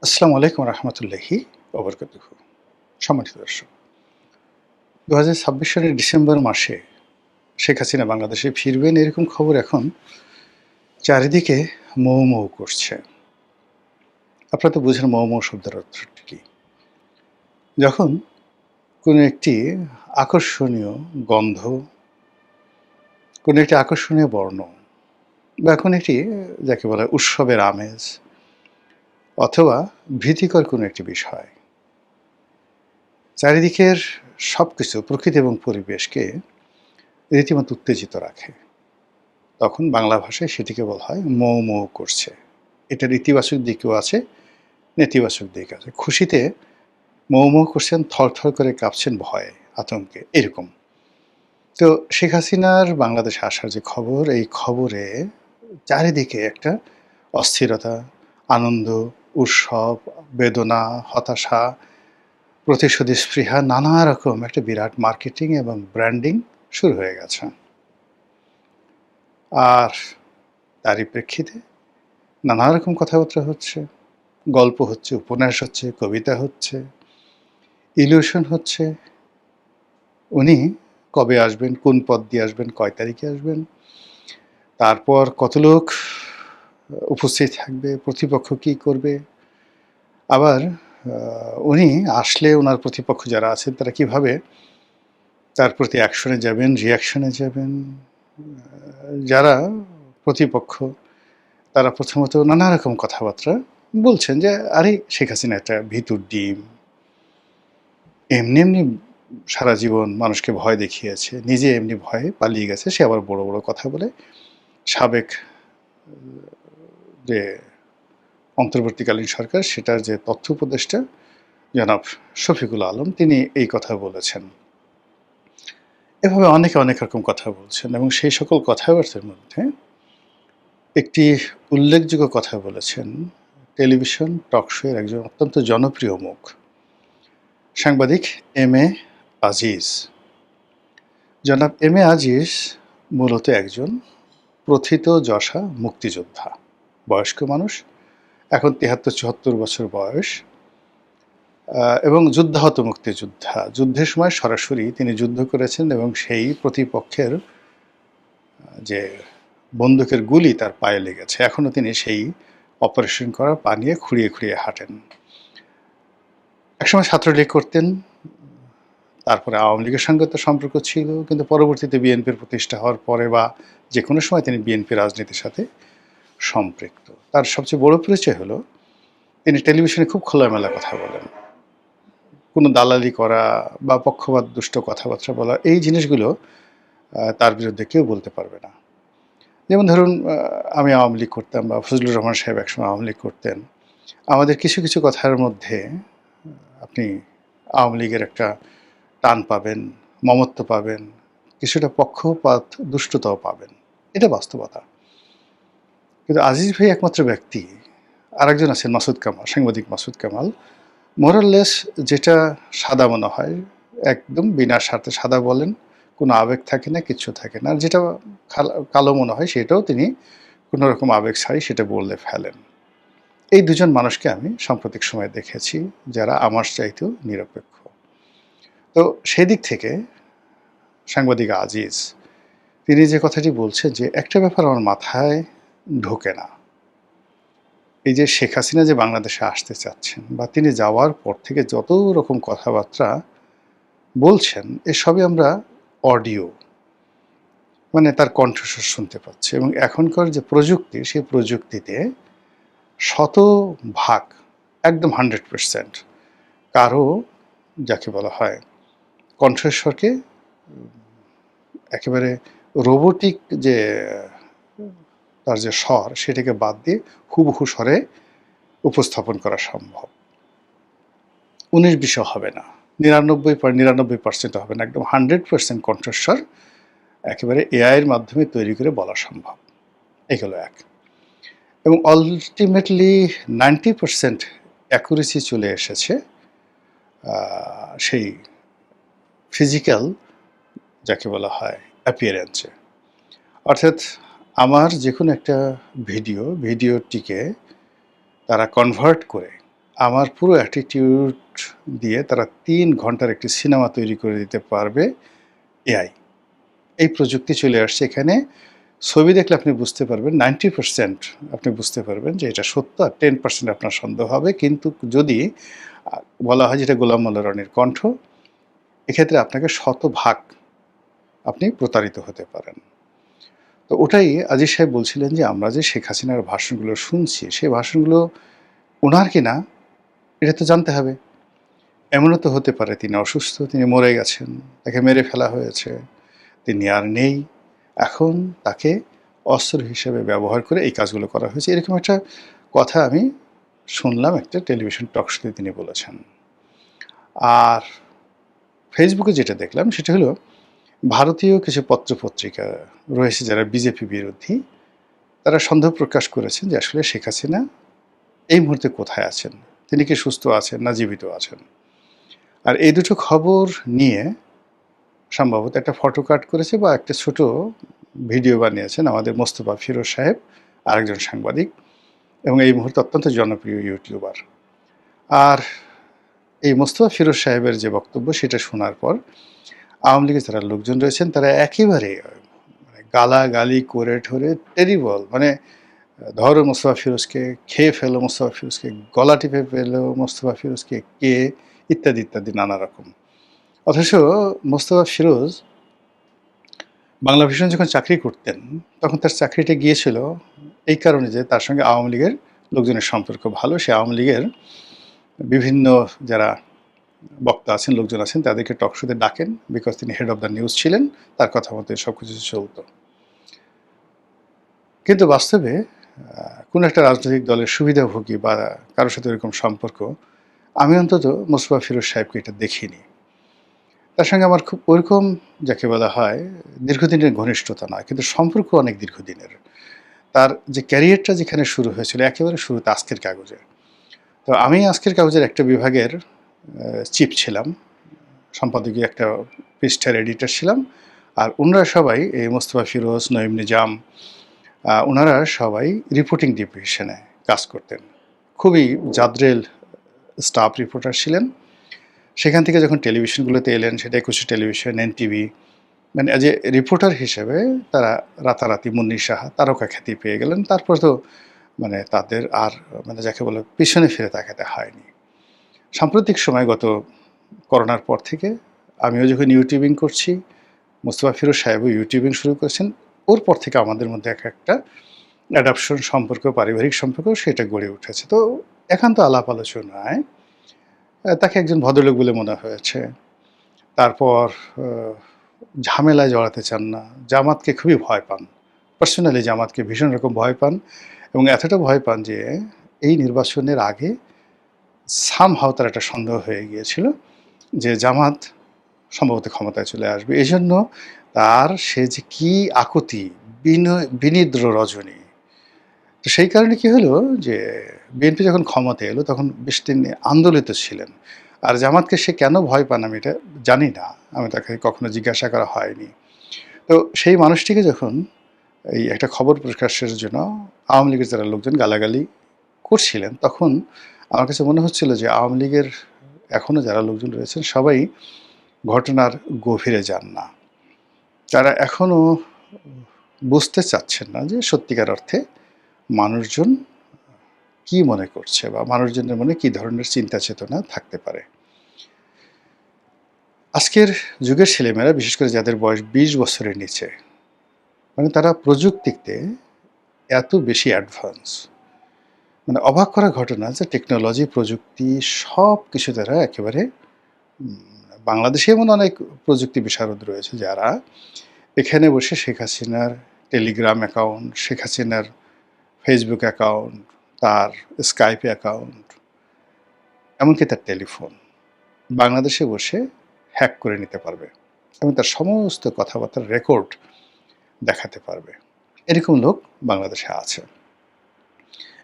আসসালামু আলাইকুম রহমতুল্লাহি ওবরকাতুহু। সম্মানিত দর্শক, ২০২৬ সালের ডিসেম্বর মাসে শেখ হাসিনা বাংলাদেশে ফিরবেন এরকম খবর এখন চারিদিকে মৌ মৌ করছে। আপনারা তো বুঝেন মৌ মৌ শব্দের অর্থটি কী। যখন কোনো একটি আকর্ষণীয় গন্ধ, কোনো একটি আকর্ষণীয় বর্ণ বা কোনো একটি যাকে বলা হয় উৎসবের আমেজ অথবা ভীতিকর কোনো একটি বিষয় চারিদিকের সবকিছু প্রকৃতি এবং পরিবেশকে রীতিমতো উত্তেজিত রাখে, তখন বাংলা ভাষায় সেটিকে বলা হয় মৌ মৌ করছে। এটার ইতিবাচক দিকও আছে, নেতিবাচক দিক আছে। খুশিতে মৌ মৌ করছেন, থরথর করে কাঁপছেন ভয়ে, আতঙ্কে, এরকম। তো শেখ হাসিনার বাংলাদেশে আসার যে খবর, এই খবরে চারিদিকে একটা অস্থিরতা, আনন্দ, উৎসব, বেদনা, হতাশা, প্রতিশোধী স্পৃহা, নানা রকম একটা বিরাট মার্কেটিং এবং ব্র্যান্ডিং শুরু হয়ে গেছে। আর তারই প্রেক্ষিতে নানা রকম কথাবার্তা হচ্ছে, গল্প হচ্ছে, উপন্যাস হচ্ছে, কবিতা হচ্ছে, ইলিউশন হচ্ছে। উনি কবে আসবেন, কোন পথ দিয়ে আসবেন, কয় তারিখে আসবেন, তারপর কত লোক উপস্থিত থাকবে, প্রতিপক্ষ কী করবে, আবার উনি আসলে ওনার প্রতিপক্ষ যারা আছেন তারা কীভাবে তার প্রতি অ্যাকশনে যাবেন, রিঅ্যাকশনে যাবেন। যারা প্রতিপক্ষ তারা প্রথমত নানা রকম কথাবার্তা বলছেন যে, আরে শেখ হাসিনা একটা ভীতুর ডিম, এমনি এমনি সারা জীবন মানুষকে ভয় দেখিয়েছে, নিজে এমনি ভয়ে পালিয়ে গেছে, সে আবার বড় বড় কথা বলে। সাবেক যে অন্তর্বর্তীকালীন সরকার, সেটার যে তথ্য উপদেষ্টা জনাব শফিকুল আলম, তিনি এই কথা বলেছেন। এভাবে অনেকে অনেক রকম কথা বলছেন এবং সেই সকল কথাবার্তার মধ্যে একটি উল্লেখযোগ্য কথা বলেছেন টেলিভিশন টক শো এর একজন অত্যন্ত জনপ্রিয় মুখ, সাংবাদিক এম এ আজিজ। জনাব এম এ আজিজ মূলত একজন প্রথিতযশা মুক্তিযোদ্ধা, বয়স্ক মানুষ, এখন ৭৩-৭৪ বছর বয়স, এবং যুদ্ধাহত মুক্তিযোদ্ধা। যুদ্ধের সময় সরাসরি তিনি যুদ্ধ করেছেন এবং সেই প্রতিপক্ষের যে বন্দুকের গুলি তার পায়ে লেগেছে, এখনও তিনি সেই অপারেশন করা পা নিয়ে খুঁড়িয়ে খুঁড়িয়ে হাঁটেন। একসময় ছাত্রলীগ করতেন, তারপরে আওয়ামী লীগের সঙ্গে তো সম্পর্ক ছিল, কিন্তু পরবর্তীতে বিএনপির প্রতিষ্ঠা হওয়ার পরে বা যে কোনো সময় তিনি বিএনপি রাজনীতির সাথে সম্পৃক্ত। তার সবচেয়ে বড় পরিচয় হলো তিনি টেলিভিশনে খুব খোলামেলা কথা বলেন। কোনো দালালি করা বা পক্ষপাত দুষ্ট কথাবার্তা বলা, এই জিনিসগুলো তার বিরুদ্ধে কেউ বলতে পারবে না। যেমন ধরুন, আমি আওয়ামী লীগ করতাম বা ফজলুর রহমান সাহেব একসময় আওয়ামী লীগ করতেন, আমাদের কিছু কিছু কথার মধ্যে আপনি আওয়ামী লীগের একটা টান পাবেন, মমত্ব পাবেন, কিছুটা পক্ষপাত দুষ্টতাও পাবেন। এটা বাস্তবতা। কিন্তু আজিজ ভাই একমাত্র ব্যক্তি, আরেকজন আছেন মাসুদ কামাল, সাংবাদিক মাসুদ কামাল, মোরাললেস যেটা সাদা মনে হয় একদম বিনা স্বার্থে সাদা বলেন, কোনো আবেগ থাকে না, কিচ্ছু থাকে না। আর যেটা কালো মনে হয় সেটাও তিনি কোনো রকম আবেগ ছাড়াই সেটা বললে ফেলেন। এই দুজন মানুষকে আমি সাম্প্রতিক সময়ে দেখেছি যারা আমার চাইতেও নিরপেক্ষ। তো সেদিক থেকে সাংবাদিক আজিজ তিনি যে কথাটি বলছেন, যে একটা ব্যাপার আমার মাথায় ঢোকে না, এই যে শেখ হাসিনা যে বাংলাদেশে আসতে চাচ্ছেন বা তিনি যাওয়ার পর থেকে যত রকম কথাবার্তা বলছেন, এসবই আমরা অডিও মানে তার কণ্ঠস্বর শুনতে পাচ্ছি, এবং এখনকার যে প্রযুক্তি, সেই প্রযুক্তিতে শতভাগ একদম 100% কারো যাকে বলা হয় কণ্ঠস্বরকে একেবারে রোবোটিক যে তার যে স্বর, সেটাকে বাদ দিয়ে হুবহু স্বরে উপস্থাপন করা সম্ভব। ১৯-২০ হবে না, ৯৯.৯৯% হবে না, একদম 100% কণ্ঠস্বর একেবারে এআইয়ের মাধ্যমে তৈরি করে বলা সম্ভব। এগুলো এক। এবং আলটিমেটলি 90% অ্যাকুরেসি চলে এসেছে সেই ফিজিক্যাল যাকে বলা হয় অ্যাপিয়ারেন্সে। অর্থাৎ আমার যে কোনো একটা ভিডিওটিকে তারা কনভার্ট করে আমার পুরো অ্যাটিটিউড দিয়ে তারা ৩ ঘন্টার একটি সিনেমা তৈরি করে দিতে পারবে এআই। এই প্রযুক্তি চলে আসছে এখানে। ছবি দেখলে আপনি বুঝতে পারবেন 90% আপনি বুঝতে পারবেন যে এটা সত্য, আর 10% আপনার সন্দেহ হবে। কিন্তু যদি আ বলা হয় যে এটা গোলাম মোল্লা রনির কণ্ঠ, এক্ষেত্রে আপনাকে শতভাগ আপনি প্রতারিত হতে পারেন। তো ওটাই আজিজ সাহেব বলছিলেন যে আমরা যে শেখ হাসিনার ভাষণগুলো শুনছি, সেই ভাষণগুলো উনার কিনা এটা তো জানতে হবে। এমনও তো হতে পারে তিনি অসুস্থ, তিনি মরে গেছেন, তাকে মেরে ফেলা হয়েছে, তিনি আর নেই। এখন তাকে অস্ত্র হিসেবে ব্যবহার করে এই কাজগুলো করা হয়েছে। এরকম একটা কথা আমি শুনলাম একটা টেলিভিশন টক শোতে তিনি বলেছেন। আর ফেসবুকে যেটা দেখলাম সেটা হলো ভারতীয় কিছু পত্র-পত্রিকা রয়েছে যারা বিজেপি বিরোধী, তারা সন্দেহ প্রকাশ করেছেন যে আসলে শেখ হাসিনা এই মুহূর্তে কোথায় আছেন? তিনি কি সুস্থ আছেন না জীবিত আছেন? আর এই দুটো খবর নিয়ে সম্ভবত একটা ফটো কাট করেছে বা একটা ছোট ভিডিও বানিয়েছেন আমাদের মোস্তফা ফিরোজ সাহেব, আরেকজন সাংবাদিক, এবং এই মুহূর্তে অত্যন্ত জনপ্রিয় ইউটিউবার। আর এই মোস্তফা ফিরোজ সাহেবের যে বক্তব্য সেটা শোনার পর আওয়ামী লীগের যারা লোকজন রয়েছেন তারা একেবারে মানে গালাগালি করে ঠোরে টেরিবল, মানে ধরো মোস্তফা ফিরোজকে, খেয়ে ফেলো মোস্তফা ফিরোজকে, গলা টিপে ফেলো মোস্তফা ফিরোজকে, কে, ইত্যাদি ইত্যাদি নানা রকম। অথচ মোস্তফা ফিরোজ বাংলা ভিশন যখন চাকরি করতেন তখন তার চাকরিটা গিয়েছিল এই কারণে যে তার সঙ্গে আওয়ামী লীগের লোকজনের সম্পর্ক ভালো। সে আওয়ামী লীগের বিভিন্ন যারা বক্তা আছেন, লোকজন আছেন, তাদেরকে টক শোতে ডাকেন, বিকজ তিনি হেড অফ দ্য নিউজ ছিলেন, তার কথা মতো সব কিছু চলত। কিন্তু বাস্তবে কোনো একটা রাজনৈতিক দলের সুবিধাভোগী বা কারোর সাথে ওরকম সম্পর্ক আমি অন্তত মোস্তফা ফিরোজ সাহেবকে এটা দেখিনি। তার সঙ্গে আমার খুব ওরকম যাকে বলা হয় দীর্ঘদিনের ঘনিষ্ঠতা নয়, কিন্তু সম্পর্ক অনেক দীর্ঘদিনের। তার যে ক্যারিয়ারটা যেখানে শুরু হয়েছিল একেবারে শুরুতে আজকের কাগজে। তো আমি আজকের কাগজের একটা বিভাগের চিফ ছিলাম, সম্পাদকীয় একটা পৃষ্ঠার এডিটর ছিলাম। আর ওনারা সবাই এই মোস্তফা ফিরোজ, নঈম নিজাম, ওনারা সবাই রিপোর্টিং ডিভিশনে কাজ করতেন। খুবই জাদ্রেল স্টাফ রিপোর্টার ছিলেন। সেখান থেকে যখন টেলিভিশনগুলোতে এলেন, সেটা একুশে টেলিভিশন, এনটিভি, মানে অ্যাজ এ রিপোর্টার হিসেবে তারা রাতারাতি মুন্নি সাহা তারকা খ্যাতি পেয়ে গেলেন। তারপর তো মানে তাদের আর মানে যাকে বলে পিছনে ফিরে তাকাতে হয়নি। সাম্প্রতিক সময় গত করোনার পর থেকে আমিও যখন ইউটিউবিং করছি, মোস্তফা ফিরোজ সাহেবও ইউটিউবিং শুরু করেছেন, ওর পর থেকে আমাদের মধ্যে একটা অ্যাডাপশন সম্পর্ক, পারিবারিক সম্পর্ক সেটা গড়ে উঠেছে। তো একান্ত আলাপ আলোচনায় তাকে একজন ভদ্রলোক বলে মনে হয়েছে। তারপর ঝামেলায় জড়াতে চান না, জামাতকে খুবই ভয় পান, পার্সোনালি জামাতকে ভীষণ রকম ভয় পান, এবং এতটা ভয় পান যে এই নির্বাচনের আগে সামহাও তার একটা সন্দেহ হয়ে গিয়েছিল যে জামাত সম্ভবত ক্ষমতায় চলে আসবে। এজন্য তার সে যে কী আকুতি, বিনিদ্র রজনী। তো সেই কারণে কি হলো যে বিএনপি যখন ক্ষমতায় এলো তখন বেশ তিনি আন্দোলিত ছিলেন। আর জামাতকে সে কেন ভয় পান আমি এটা জানি না, আমি তাকে কখনো জিজ্ঞাসা করা হয়নি। তো সেই মানুষটিকে যখন এই একটা খবর প্রকাশের জন্য আওয়ামী লীগের যারা লোকজন গালাগালি করছিলেন, তখন আমার কাছে মনে হচ্ছিল যে আওয়ামী লীগের এখনও যারা লোকজন রয়েছেন সবাই ঘটনার গভীরে যান না। তারা এখনও বুঝতে চাচ্ছেন না যে সত্যিকার অর্থে মানুষজন কি মনে করছে বা মানুষজনের মনে কী ধরনের চিন্তা চেতনা থাকতে পারে। আজকের যুগের ছেলেমেয়েরা, বিশেষ করে যাদের বয়স 20 বছরের নিচে, মানে তারা প্রযুক্তিতে এত বেশি অ্যাডভান্স, মানে অবাক করা ঘটনা যে টেকনোলজি, প্রযুক্তি সব কিছু তারা একেবারে বাংলাদেশে এমন অনেক প্রযুক্তি বিশারদ রয়েছে যারা এখানে বসে শেখ হাসিনার টেলিগ্রাম অ্যাকাউন্ট, শেখ হাসিনার ফেসবুক অ্যাকাউন্ট, তার স্কাইপ অ্যাকাউন্ট, এমনকি তার টেলিফোন বাংলাদেশে বসে হ্যাক করে নিতে পারবে এবং তার সমস্ত কথাবার্তার রেকর্ড দেখাতে পারবে। এরকম লোক বাংলাদেশে আছে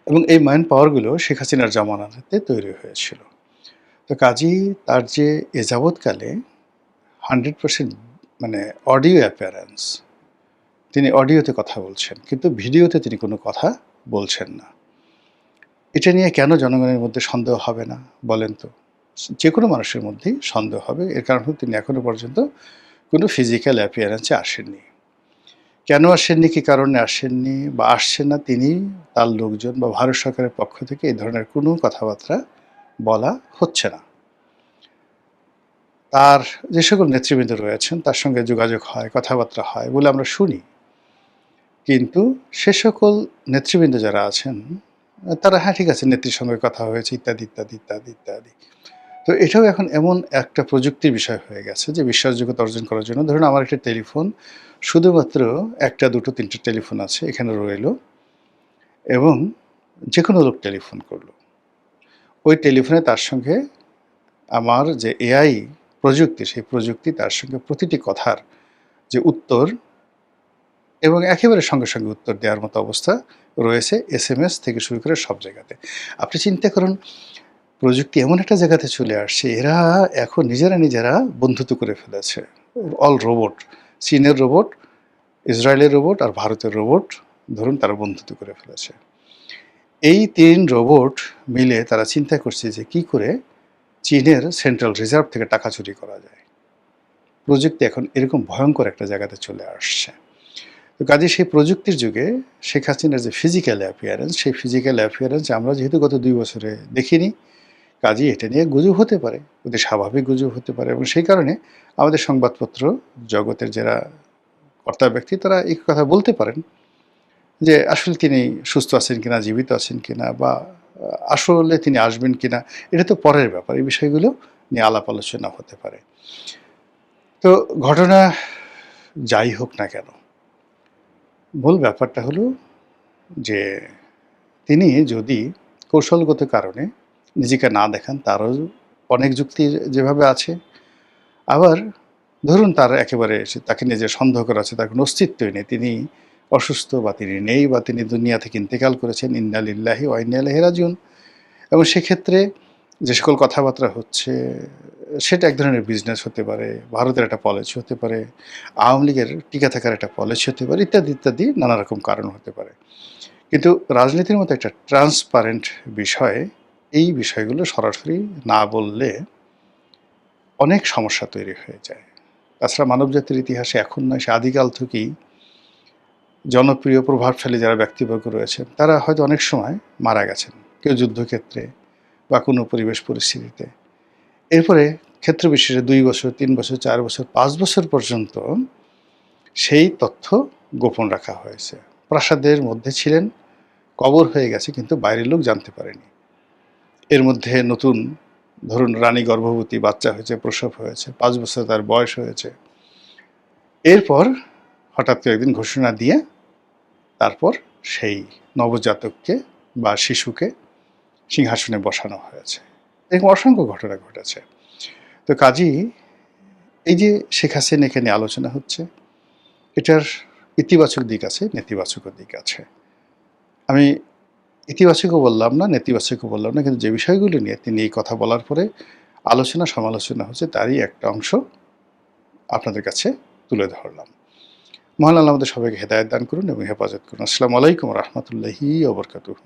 এবং এই ম্যান পাওয়ারগুলো শেখ হাসিনার জামানাতে তৈরি হয়েছিল। তো কাজেই তার যে এ যাবৎকালে 100% মানে অডিও অ্যাপিয়ারেন্স, তিনি অডিওতে কথা বলছেন কিন্তু ভিডিওতে তিনি কোনো কথা বলছেন না। এটা নিয়ে কেন জনগণের মধ্যে সন্দেহ হবে না বলেন তো? যে কোনো মানুষের মধ্যেই সন্দেহ হবে। এর কারণ হলো তিনি এখনো পর্যন্ত কোনো ফিজিক্যাল অ্যাপিয়ারেন্সে আসেননি। কেন আসেননি, কী কারণে আসেননি বা আসছেন না, তিনি, তার লোকজন বা ভারত সরকারের পক্ষ থেকে এই ধরনের কোনো কথাবার্তা বলা হচ্ছে না। তার যে সকল নেতৃবৃন্দ রয়েছেন তার সঙ্গে যোগাযোগ হয়, কথাবার্তা হয় বলে আমরা শুনি। কিন্তু সে সকল নেতৃবৃন্দ যারা আছেন তারা হ্যাঁ ঠিক আছে নেত্রীর সঙ্গে কথা হয়েছে ইত্যাদি, ইত্যাদি, ইত্যাদি, ইত্যাদি। তো এটাও এখন এমন একটা প্রযুক্তির বিষয় হয়ে গেছে যে বিশ্বাসযোগ্যতা অর্জন করার জন্য ধরুন আমার একটা টেলিফোন শুধুমাত্র ১টা, ২টো, ৩টে টেলিফোন আছে এখানে রইল এবং যেকোনো লোক টেলিফোন করল। ওই টেলিফোনে তার সঙ্গে আমার যে এআই প্রযুক্তি, সেই প্রযুক্তি তার সঙ্গে প্রতিটি কথার যে উত্তর এবং একেবারে সঙ্গে, সঙ্গে উত্তর দেওয়ার মতো অবস্থা রয়েছে এসএমএস থেকে শুরু করে সব জায়গাতে। আপনি চিন্তা করুন প্রযুক্তি এমন একটা জায়গাতে চলে আসছে, এরা এখন নিজেরা বন্ধুত্ব করে ফেলেছে। অল রোবট, চীনের রোবট, ইসরায়েলের রোবট আর ভারতের রোবট ধরুন তারা বন্ধুত্ব করে ফেলেছে। এই ৩ রোবট মিলে তারা চিন্তা করছে যে কী করে চীনের সেন্ট্রাল রিজার্ভ থেকে টাকা চুরি করা যায়। প্রযুক্তি এখন এরকম ভয়ঙ্কর একটা জায়গাতে চলে আসছে। তো কাজেই সেই প্রযুক্তির যুগে শেখ হাসিনার যে ফিজিক্যাল অ্যাপিয়ারেন্স, সেই ফিজিক্যাল অ্যাপিয়ারেন্স আমরা যেহেতু গত ২ বছরে দেখিনি, কাজেই এটা নিয়ে গুজব হতে পারে, অতি স্বাভাবিক গুজব হতে পারে এবং সেই কারণে আমাদের সংবাদপত্র জগতের যারা কর্তা ব্যক্তি তারা এই কথা বলতে পারেন যে আসলে তিনি সুস্থ আছেন কিনা, জীবিত আছেন কিনা বা আসলে তিনি আসবেন কিনা, এটা তো পরের ব্যাপার। এই বিষয়গুলো নিয়ে আলাপ আলোচনা হতে পারে। তো ঘটনা যাই হোক না কেন, মূল ব্যাপারটা হলো যে তিনি যদি কৌশলগত কারণে নিজেকে না দেখান, তারও অনেক যুক্তি যেভাবে আছে। আবার ধরুন তার একেবারে তাকে নিয়ে যে সন্দেহ করা আছে, তার কোনো অস্তিত্বই নেই, তিনি অসুস্থ বা তিনি নেই বা তিনি দুনিয়া থেকে ইন্তেকাল করেছেন, ইন্না লিল্লাহি ওয়া ইন্না ইলাইহি রাজিউন। এবং সেক্ষেত্রে যে সকল কথাবার্তা হচ্ছে সেটা এক ধরনের বিজনেস হতে পারে, ভারতের একটা পলিসি হতে পারে, আওয়ামী লীগের টিকে থাকার একটা পলিসি হতে পারে, ইত্যাদি, ইত্যাদি নানা রকম কারণ হতে পারে। কিন্তু রাজনীতির মতো একটা ট্রান্সপারেন্ট বিষয়ে এই বিষয়গুলো সরাসরি না বললে অনেক সমস্যা তৈরি হয়ে যায়। তাছাড়া মানবজাতির ইতিহাসে এখন নয়, সে আদিকাল থেকেই জনপ্রিয় প্রভাবশালী যারা ব্যক্তিবর্গ রয়েছেন তারা হয়তো অনেক সময় মারা গেছেন, কেউ যুদ্ধক্ষেত্রে বা কোনো পরিবেশ পরিস্থিতিতে। এরপরে ক্ষেত্র বিশেষে ২ বছর, ৩ বছর, ৪ বছর, ৫ বছর পর্যন্ত সেই তথ্য গোপন রাখা হয়েছে। প্রাসাদের মধ্যে ছিলেন, কবর হয়ে গেছে কিন্তু বাইরের লোক জানতে পারেনি। এর মধ্যে নতুন ধরুন রানী গর্ভবতী, বাচ্চা হয়েছে, প্রসব হয়েছে, ৫ বছর তার বয়স হয়েছে। এরপর হঠাৎ করে একদিন ঘোষণা দিয়ে তারপর সেই নবজাতককে বা শিশুকে সিংহাসনে বসানো হয়েছে। এরকম অসংখ্য ঘটনা ঘটেছে। তো কাজেই এই যে শেখ হাসিনাকে নিয়ে আলোচনা হচ্ছে, এটার ইতিবাচক দিক আছে, নেতিবাচকও দিক আছে। আমি ইতিবাচকও বললাম না, নেতিবাচকও বললাম না, কিন্তু যে বিষয়গুলো নিয়ে তিনি এই কথা বলার পরে আলোচনা সমালোচনা হচ্ছে তারই একটা অংশ আপনাদের কাছে তুলে ধরলাম। মহান আল্লাহ আমাদের সবাইকে হেদায়েত দান করুন এবং হেফাজত করুন। আসসালামু আলাইকুম ওয়া রাহমাতুল্লাহি ওয়া বারাকাতুহু।